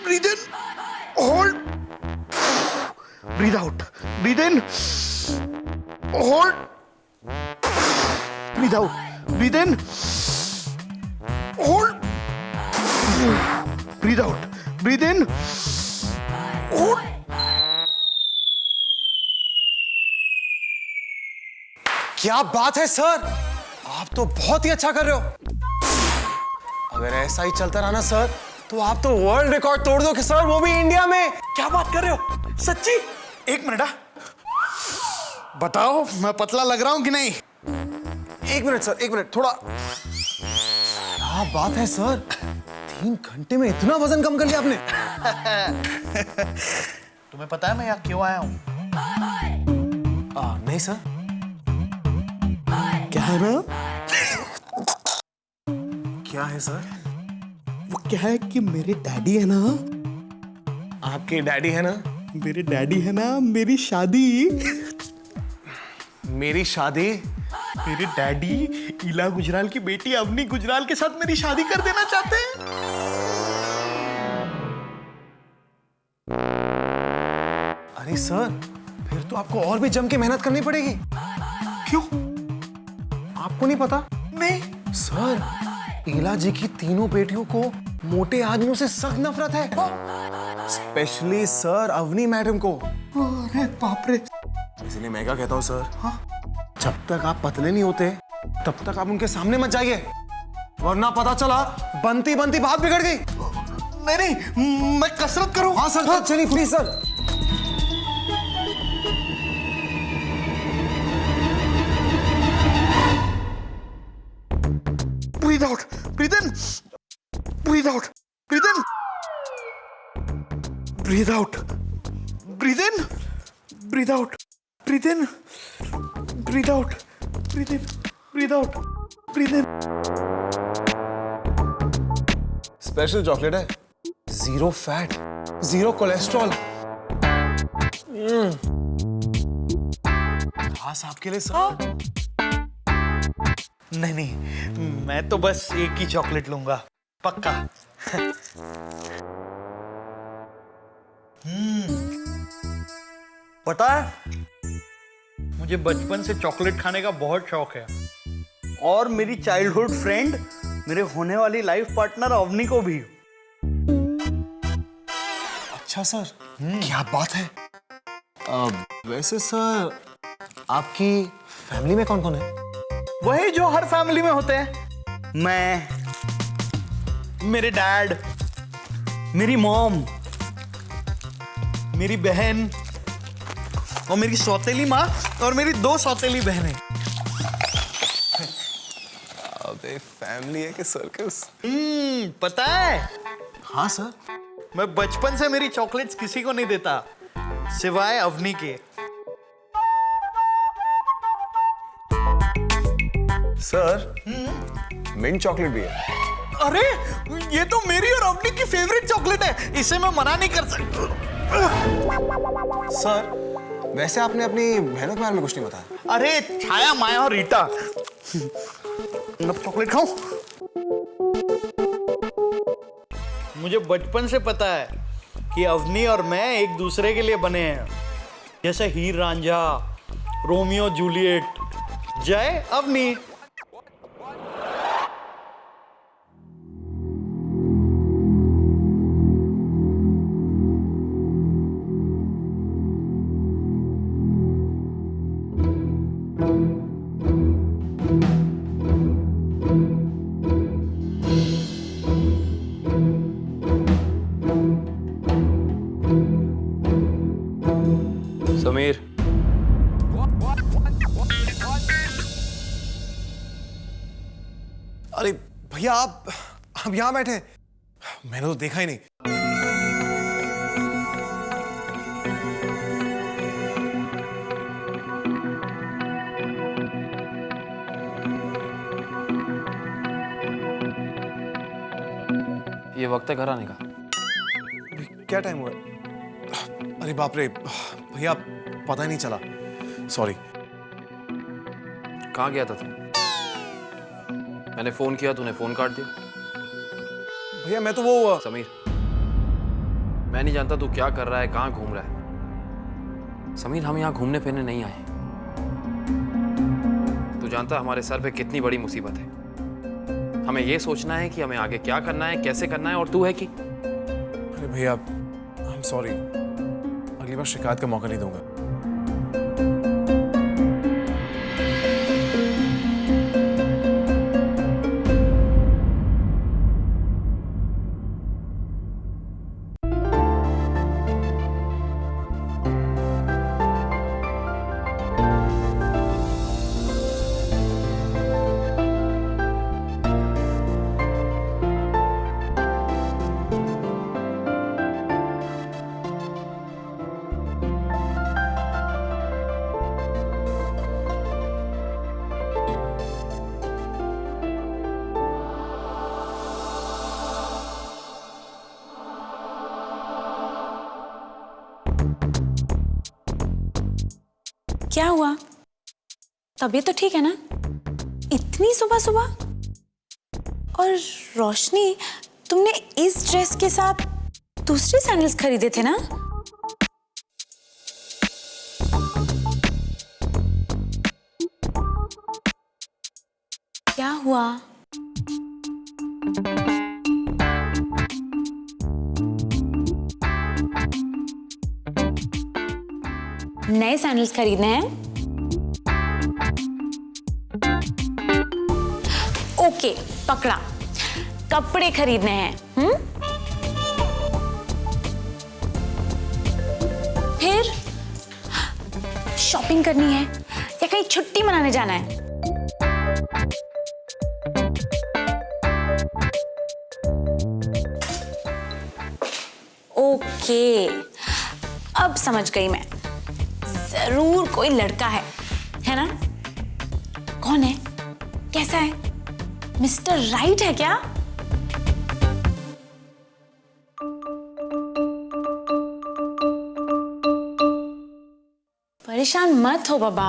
breathe in, hold, breathe out, breathe in, hold, breathe out, breathe in, hold, breathe out, breathe in, hold. क्या बात है sir, आप तो बहुत ही अच्छा कर रहे हो। अगर ऐसा ही चलता रहा ना सर, तो आप तो वर्ल्ड रिकॉर्ड तोड़ दोगे सर, वो भी इंडिया में। क्या बात कर रहे हो सच्ची? एक मिनट, बताओ मैं पतला लग रहा हूं कि नहीं? एक मिनट सर, एक मिनट, थोड़ा। क्या बात है सर, 3 घंटे में इतना वजन कम कर लिया आपने। तुम्हें पता है मैं यहाँ क्यों आया हूँ? नहीं सर। क्या है ना? क्या है सर? वो क्या है कि मेरे डैडी है ना, आपके डैडी है ना? मेरे डैडी है ना, मेरी शादी, मेरी शादी? मेरे डैडी इला गुजराल की बेटी अवनी गुजराल के साथ मेरी शादी कर देना चाहते हैं। अरे सर, फिर तो आपको और भी जम के मेहनत करनी पड़ेगी। क्यों? आपको नहीं पता? नहीं। सर, ईला जी की तीनों बेटियों को मोटे आदमियों से सख्त नफरत है, स्पेशली सर अवनी मैडम को। अरे बाप रे। इसलिए मैं क्या कहता हूँ सर, जब तक आप पतले नहीं होते तब तक आप उनके सामने मत जाइए, वरना पता चला बनती बनती बात बिगड़ गई। नहीं नहीं, मैं कसरत करूं। हाँ सर, चलिए please sir. Breathe out, breathe in, breathe out, breathe in, breathe out, breathe in, breathe out, breathe in, breathe out, breathe in, breathe out, breathe in. Special chocolate है, 0 फैट, 0 कोलेस्ट्रॉल। खास आपके लिए sir. नहीं नहीं, मैं तो बस एक ही चॉकलेट लूंगा, पक्का। पता है, मुझे बचपन से चॉकलेट खाने का बहुत शौक है, और मेरी चाइल्डहुड फ्रेंड, मेरे होने वाली लाइफ पार्टनर अवनी को भी। अच्छा सर, क्या बात है। वैसे सर, आपकी फैमिली में कौन कौन है? वही जो हर फैमिली में होते हैं, मैं, मेरे डैड, मेरी मॉम, मेरी बहन, और मेरी सौतेली माँ, और मेरी 2 सौतेली बहनें। अबे फैमिली है कि सर्कस? पता है, हाँ सर। मैं बचपन से मेरी चॉकलेट्स किसी को नहीं देता, सिवाय अवनी के। सर, मिंट चॉकलेट भी है। अरे, ये तो मेरी और अवनी की फेवरेट चॉकलेट है, इसे मैं मना नहीं कर सकता। सर, वैसे आपने अपनी बहनों के बारे में कुछ नहीं बताया। अरे छाया, माया और रीता। मैं चॉकलेट खाऊं? मुझे बचपन से पता है कि अवनी और मैं एक दूसरे के लिए बने हैं, जैसे हीर रांझा, रोमियो जूलियट। जय अवनी। समीर, अरे भैया, आप यहाँ बैठे, मैंने तो देखा ही नहीं। ये वक्त है घर आने का। अभी क्या टाइम हुआ? अरे बाप रे भैया, पता ही नहीं चला, सॉरी। कहाँ गया था तू? मैंने फोन किया, तूने फोन काट दिया। भैया मैं तो वो समीर, मैं नहीं जानता तू क्या कर रहा है, कहाँ घूम रहा है। समीर, हम यहाँ घूमने फिरने नहीं आए। तू जानता है हमारे सर पे कितनी बड़ी मुसीबत है। हमें ये सोचना है कि हमें आगे क्या करना है, कैसे करना है, और तू है कि अरे भैया, आई एम सॉरी, अगली बार शिकायत का मौका नहीं दूंगा। क्या हुआ? तबीयत तो ठीक है ना? इतनी सुबह सुबह? और रोशनी, तुमने इस ड्रेस के साथ दूसरे सैंडल्स खरीदे थे ना? क्या हुआ? नए सैंडल्स खरीदने हैं? ओके, पकड़ा। कपड़े खरीदने हैं? फिर शॉपिंग करनी है या कहीं छुट्टी मनाने जाना है? ओके, अब समझ गई मैं। जरूर कोई लड़का है ना? कौन है? कैसा है? मिस्टर राइट है क्या? परेशान मत हो बाबा,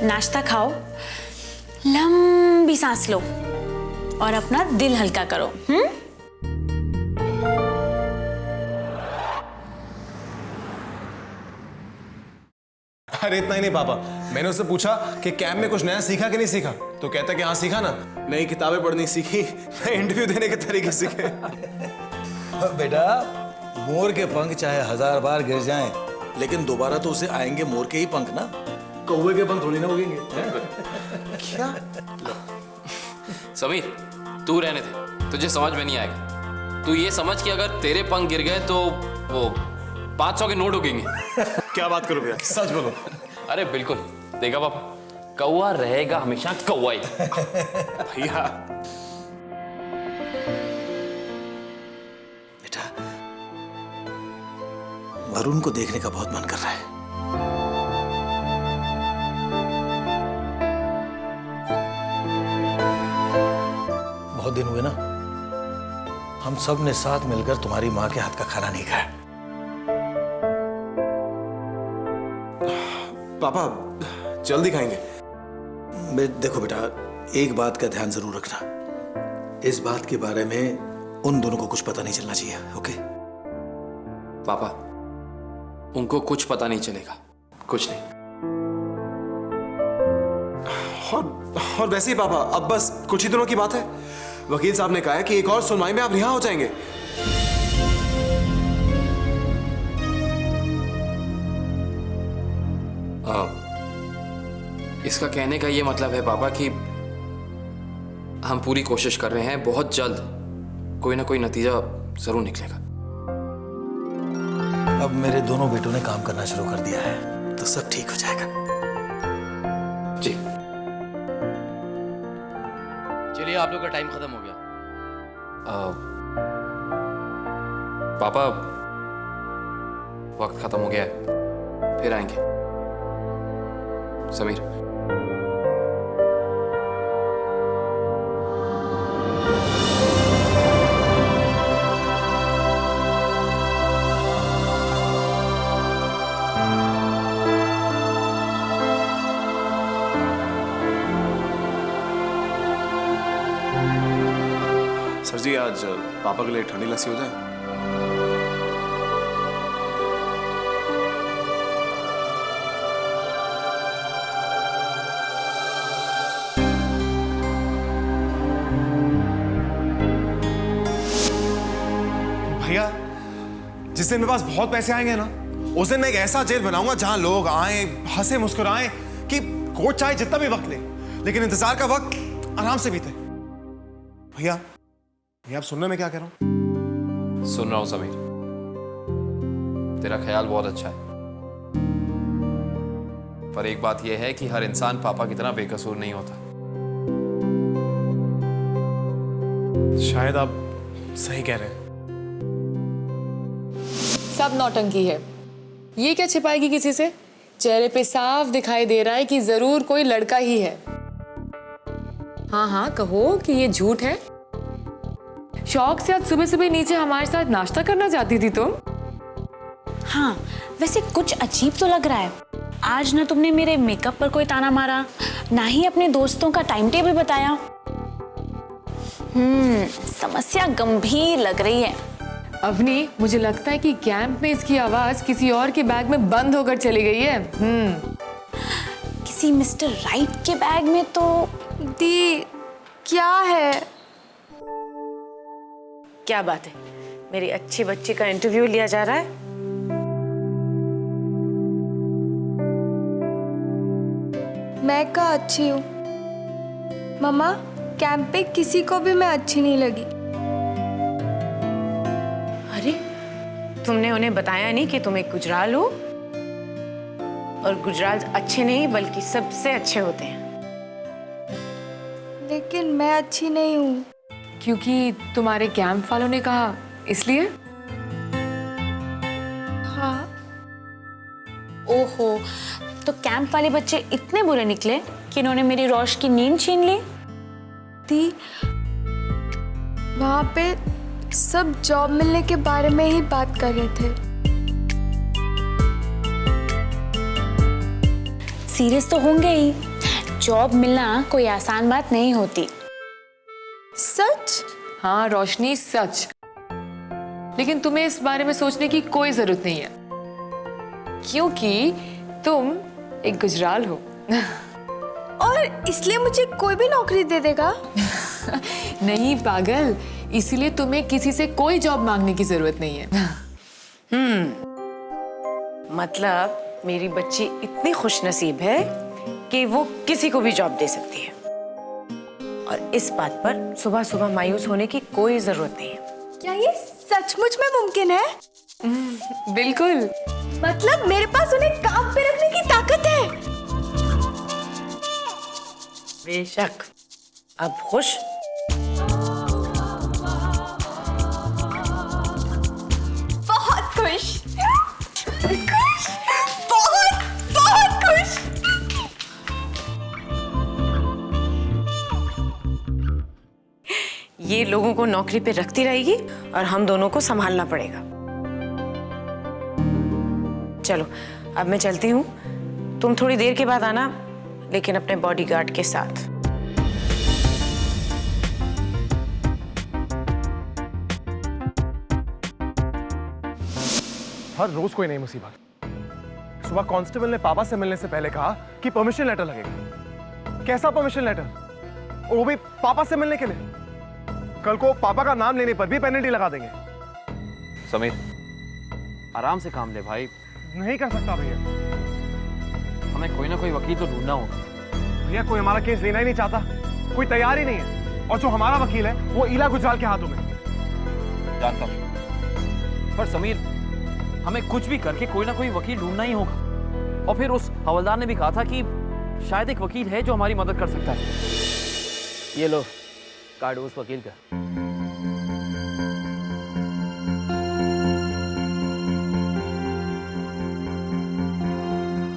नाश्ता खाओ, लंबी सांस लो और अपना दिल हल्का करो। अरे इतना ही नहीं पापा, मैंने उससे पूछा कि कैंप में कुछ नया सीखा कि नहीं सीखा, तो कहता कि हाँ सीखा ना, नई किताबें पढ़नी सीखी, नए इंटरव्यू देने के तरीके सीखे। बेटा, मोर के पंख चाहे 1000 बार गिर जाएं, लेकिन दोबारा तो उसे आएंगे मोर के ही पंख ना, कौवे के पंख थोड़ी ना उगेंगे। क्या? समीर, तू रहने दे, तुझे समझ में नहीं आएगा। तू ये समझ कि अगर तेरे पंख गिर गए तो वो 500 के नोट उगेंगे। क्या बात करो भैया, सच बोलो। अरे बिल्कुल, देखा पापा, कौवा रहेगा हमेशा कौवा ही। भैया बेटा, वरुण को देखने का बहुत मन कर रहा है। बहुत दिन हुए ना, हम सब ने साथ मिलकर तुम्हारी माँ के हाथ का खाना नहीं खाया। पापा जल्दी खाएंगे। देखो बेटा, एक बात का ध्यान जरूर रखना, इस बात के बारे में उन दोनों को कुछ पता नहीं चलना चाहिए, ओके? पापा, उनको कुछ पता नहीं चलेगा, कुछ नहीं। और वैसे ही पापा, अब बस कुछ ही दिनों की बात है। वकील साहब ने कहा है कि एक और सुनवाई में आप रिहा हो जाएंगे। इसका कहने का ये मतलब है पापा कि हम पूरी कोशिश कर रहे हैं, बहुत जल्द कोई ना कोई नतीजा जरूर निकलेगा। अब मेरे दोनों बेटों ने काम करना शुरू कर दिया है, तो सब ठीक हो जाएगा। जी चलिए, आप लोग का टाइम खत्म हो गया। पापा, वक्त खत्म हो गया है, फिर आएंगे। समीर, सर जी, आज पापा के लिए ठंडी लस्सी हो जाए। भैया जिस दिन मेरे पास बहुत पैसे आएंगे ना, उस दिन मैं एक ऐसा जेल बनाऊंगा जहां लोग आए, हंसे मुस्कुराएं कि कोर्ट चाहे जितना भी वक्त ले, लेकिन इंतजार का वक्त आराम से बीते। भैया आप सुन रहे मैं क्या कह रहा हूं? सुन रहा हूं समीर, तेरा ख्याल बहुत अच्छा है, पर एक बात यह है कि हर इंसान पापा की तरह बेकसूर नहीं होता। शायद आप सही कह रहे हैं। सब नौटंकी है। ये क्या छिपाएगी किसी से? चेहरे पे साफ दिखाई दे रहा है कि जरूर कोई लड़का ही है। हाँ हाँ कहो कि ये झूठ है। शौक से आज सुबह सुबह नीचे हमारे साथ नाश्ता करना चाहती थी तुम? हाँ, वैसे कुछ अजीब तो लग रहा है। आज ना तुमने मेरे मेकअप पर कोई ताना मारा, ना ही अपने दोस्तों का टाइम टेबल बताया। समस्या गंभीर लग रही है। अवनी, मुझे लगता है कि कैंप में इसकी आवाज किसी और के बैग में बंद होकर चली गई है। किसी मिस्टर राइट के बैग में तो। दी, क्या है? क्या बात है? मेरी अच्छी बच्ची का इंटरव्यू लिया जा रहा है? मैं का अच्छी हूँ मम्मा, कैंप पे किसी को भी मैं अच्छी नहीं लगी। अरे, तुमने उन्हें बताया नहीं कि तुम एक गुजराल हो? और गुजराल अच्छे नहीं बल्कि सबसे अच्छे होते हैं। लेकिन मैं अच्छी नहीं हूँ। क्योंकि तुम्हारे कैंप वालों ने कहा, इसलिए? हाँ। ओहो, तो कैंप वाले बच्चे इतने बुरे निकले कि इन्होंने मेरी रोश की नींद छीन ली? दी, वहाँ पे सब जॉब मिलने के बारे में ही बात कर रहे थे। सीरियस तो होंगे ही। जॉब मिलना कोई आसान बात नहीं होती। सच? हाँ रोशनी, सच। लेकिन तुम्हें इस बारे में सोचने की कोई जरूरत नहीं है, क्योंकि तुम एक गुजराल हो। और इसलिए मुझे कोई भी नौकरी दे देगा? नहीं पागल, इसीलिए तुम्हें किसी से कोई जॉब मांगने की जरूरत नहीं है। मतलब मेरी बच्ची इतनी खुशनसीब है कि वो किसी को भी जॉब दे सकती है, और इस बात पर सुबह सुबह मायूस होने की कोई जरूरत नहीं है। क्या ये सचमुच में मुमकिन है? बिल्कुल। मतलब मेरे पास उन्हें काम पे रखने की ताकत है? बेशक। अब खुश? बहुत खुश। खुश, बहुत बहुत खुश। ये लोगों को नौकरी पे रखती रहेगी और हम दोनों को संभालना पड़ेगा। चलो अब मैं चलती हूँ, तुम थोड़ी देर के बाद आना, लेकिन अपने बॉडीगार्ड के साथ। हर रोज कोई नई मुसीबत। सुबह कांस्टेबल ने पापा से मिलने से पहले कहा कि परमिशन लेटर लगेगा। कैसा परमिशन लेटर? वो भी पापा से मिलने के लिए। कल को पापा का नाम लेने पर भी पेनल्टी लगा देंगे। समीर, आराम से काम ले भाई। नहीं कर सकता भैया। हमें कोई ना कोई वकील तो ढूंढना होगा। भैया कोई हमारा केस लेना ही नहीं चाहता, कोई तैयार ही नहीं है, और जो हमारा वकील है वो इला गुजराल के हाथों में। जानता हूं, पर समीर हमें कुछ भी करके कोई ना कोई वकील ढूंढना ही होगा। और फिर उस हवलदार ने भी कहा था कि शायद एक वकील है जो हमारी मदद कर सकता है। ये लो कार्ड उस वकील का।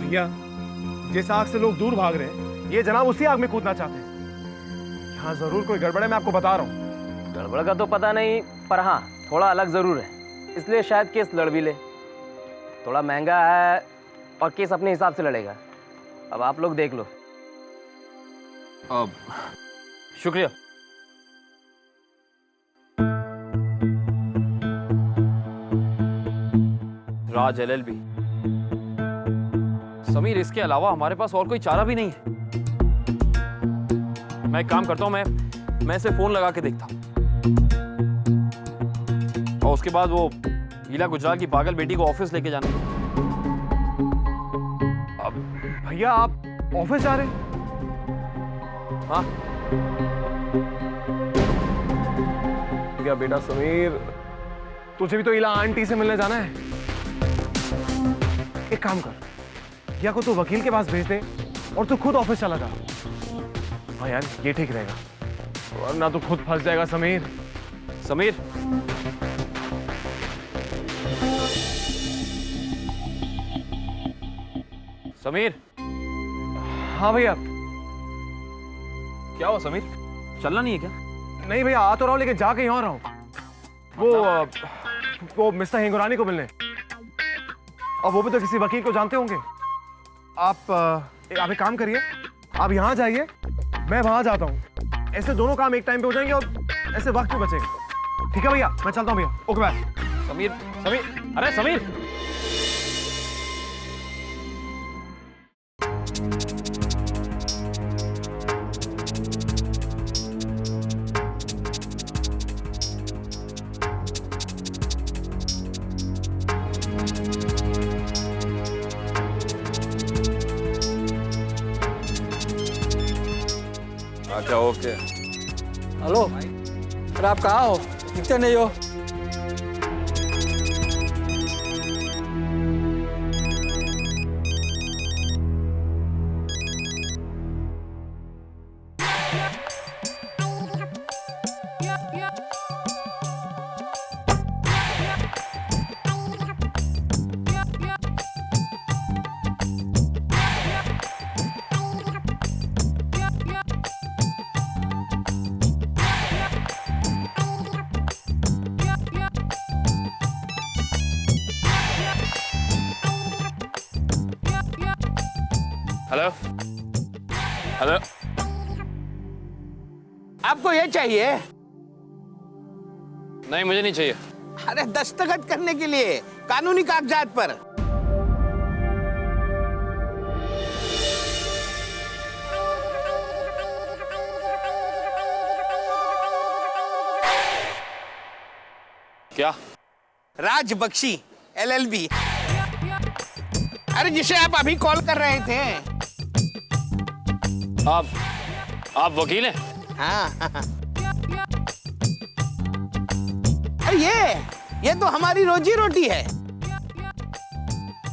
भैया जिस आग से लोग दूर भाग रहे हैं, ये जनाब उसी आग में कूदना चाहते हैं। यहाँ जरूर कोई गड़बड़ है, मैं आपको बता रहा हूँ। गड़बड़ का तो पता नहीं, पर हाँ थोड़ा अलग जरूर है, इसलिए शायद केस लड़ भी ले। थोड़ा महंगा है और केस अपने हिसाब से लड़ेगा। अब आप लोग देख लो। अब शुक्रिया। राज एलएलबी। समीर, इसके अलावा हमारे पास और कोई चारा भी नहीं है। मैं एक काम करता हूं, मैं इसे फोन लगा के देखता हूं। और उसके बाद वो हीला गुजराल की पागल बेटी को ऑफिस लेके जाना। भैया आप ऑफिस जा रहे हैं? हाँ क्या बेटा समीर, तुझे भी तो इला आंटी से मिलने जाना है। एक काम कर, या को तू वकील के पास भेज दे और तू खुद ऑफिस चला जा। हाँ यार ये ठीक रहेगा, वरना तू खुद फंस जाएगा समीर। समीर, समीर। हाँ भैया। क्या हुआ समीर, चलना नहीं है क्या? नहीं भैया, आ तो रहा हूँ लेकिन जाके यहाँ रहा हूँ। वो मिस्टर हिंगुरानी को मिलने, और वो भी तो किसी वकील को जानते होंगे। आप एक काम करिए, आप यहाँ जाइए, मैं वहां जाता हूँ। ऐसे दोनों काम एक टाइम पे हो जाएंगे और ऐसे वक्त भी बचेगा। ठीक है भैया, मैं चलता हूँ भैया। Okay bye. समीर, समीर, अरे समीर। अच्छा ओके। हेलो, अरे आप कहाँ हो? दिखते नहीं हो। Hello, hello. आपको ये चाहिए? नहीं मुझे नहीं चाहिए। अरे दस्तखत करने के लिए कानूनी कागजात पर। क्या? राज बख्शी LLB। अरे जिसे आप अभी कॉल कर रहे थे। आप वकील हैं? हाँ। अरे ये तो हमारी रोजी रोटी है।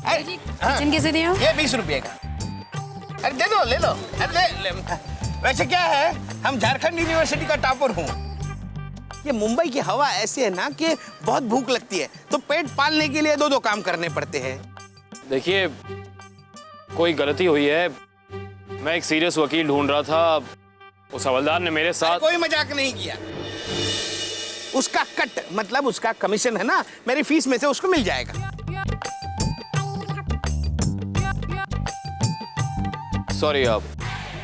किचन कैसे दिए हो? ये 20 रुपये का। अरे दे दो, ले लो। अरे ले। वैसे क्या है, हम झारखंड यूनिवर्सिटी का टॉपर हूँ। ये मुंबई की हवा ऐसी है ना कि बहुत भूख लगती है, तो पेट पालने के लिए दो काम करने पड़ते हैं। देखिए, कोई गलती हुई है। मैं एक सीरियस वकील ढूंढ रहा था, उस हवलदार ने मेरे साथ। कोई मजाक नहीं किया। उसका कट मतलब उसका कमीशन है ना, मेरी फीस में से उसको मिल जाएगा। सॉरी आप,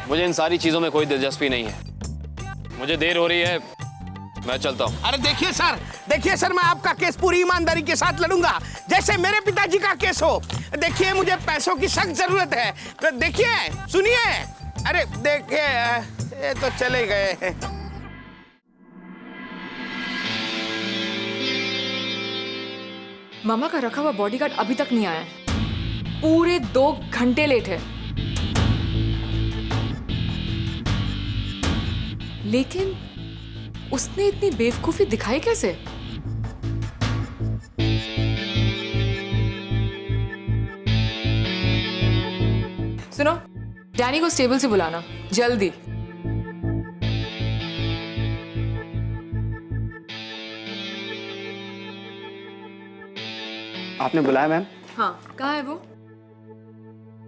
मुझे इन सारी चीजों में कोई दिलचस्पी नहीं है। मुझे देर हो रही है, मैं चलता हूँ। अरे देखिए सर, मैं आपका केस पूरी ईमानदारी के साथ लड़ूंगा, जैसे मेरे पिताजी का केस हो। देखिए, मुझे पैसों की सख्त जरूरत है। तो देखिए, सुनिए। अरे देखिए, ये तो चले गए। मामा का रखा हुआ बॉडीगार्ड अभी तक नहीं आया है। पूरे 2 घंटे लेट है। लेकिन उसने इतनी बेवकूफी दिखाई कैसे? सुनो, डैनी को स्टेबल से बुलाना जल्दी। आपने बुलाया मैम? हाँ, कहाँ है वो?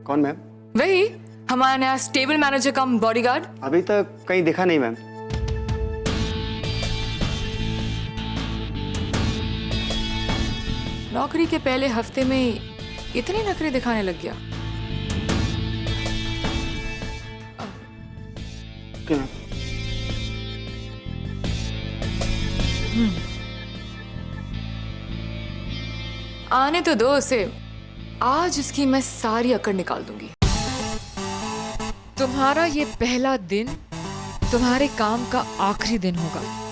कौन मैम? वही हमारा नया स्टेबल मैनेजर कम बॉडीगार्ड। अभी तक कहीं दिखा नहीं मैम। नौकरी के पहले हफ्ते में इतने नखरे दिखाने लग गया। क्यों मैम? आने तो दो उसे, आज इसकी मैं सारी अकड़ निकाल दूंगी। तुम्हारा ये पहला दिन तुम्हारे काम का आखिरी दिन होगा।